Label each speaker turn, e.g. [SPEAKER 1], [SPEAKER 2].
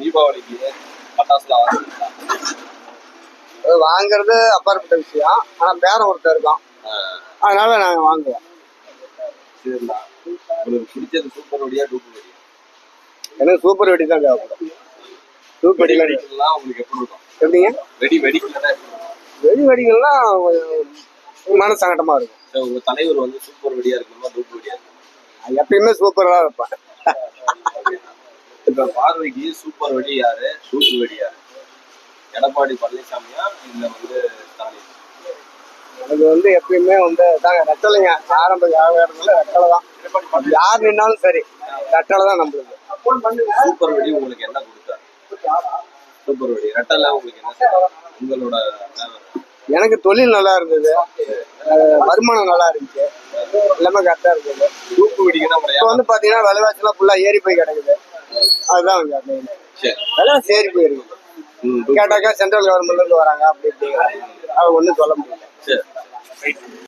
[SPEAKER 1] தீபாவளிக்கு பட்டாசுலாம் வாங்குறீங்களா?
[SPEAKER 2] வாங்குறது அப்பாற்பட்ட விஷயம். ஆனா பேரம் ஒருத்தர் இருக்கோம், அதனால நாங்க வாங்குவோம்.
[SPEAKER 1] சரிண்ணா, உங்களுக்கு பிடிச்சது சூப்பர் வெடியா டூப்பு வெடியா?
[SPEAKER 2] எனக்கு சூப்பர் வெடி தான் தேவைப்படும். டூப்
[SPEAKER 1] வெடி
[SPEAKER 2] வெடிக்கலாம்
[SPEAKER 1] வெடிக்கலாம் உங்களுக்கு எப்படி இருக்கும்?
[SPEAKER 2] எப்படிங்க?
[SPEAKER 1] வெடி வெடிக்கலாம்
[SPEAKER 2] வெடி வெடிகள்லாம் மன சங்கடமா இருக்கும்.
[SPEAKER 1] உங்க தலைவர் வந்து சூப்பர் வெடியா இருக்கணுமா டூப்பு வெடியா இருக்கணும்?
[SPEAKER 2] எப்பயுமே சூப்பரா இருப்பேன்.
[SPEAKER 1] இப்ப பார்வைக்கு சூப்பர் வெடி யாரு, டூப்பு வெடி யாரு? எடப்பாடி பழனிசாமியா இல்ல வந்து ஸ்டாலின்?
[SPEAKER 2] எனக்கு வந்து எப்பயுமே வந்து தாங்க ரெட்டலைங்க. ஆரம்ப காலகட்டத்துல ரெட்டலை தான். யார் நின்னாலும் சரி, ரெட்டலை தான் நம்மளுக்கு.
[SPEAKER 1] சூப்பர் வெடி உங்களுக்கு என்ன கொடுத்தாரு? சூப்பர் வெடி ரெட்டலை உங்களுக்கு என்ன செய்யும்? உங்களோட
[SPEAKER 2] எனக்கு தொழில் நல்லா இருந்தது, வருமானம் நல்லா இருந்துச்சு, எல்லாமே கரெக்டா இருந்தது.
[SPEAKER 1] டூப்பு வெடிக்கு
[SPEAKER 2] இப்போ வந்து பாத்தீங்கன்னா விலைவாசி எல்லாம் ஃபுல்லா ஏறி போய் கிடக்குது. அதுதான் விலைவாசி ஏறி போயிருக்கு. கேட்டாக்கா சென்ட்ரல் கவர்மெண்ட்ல இருந்து வராங்க அப்படி இப்படிங்கிறாங்க. அது ஒண்ணும் சொல்ல முடியல.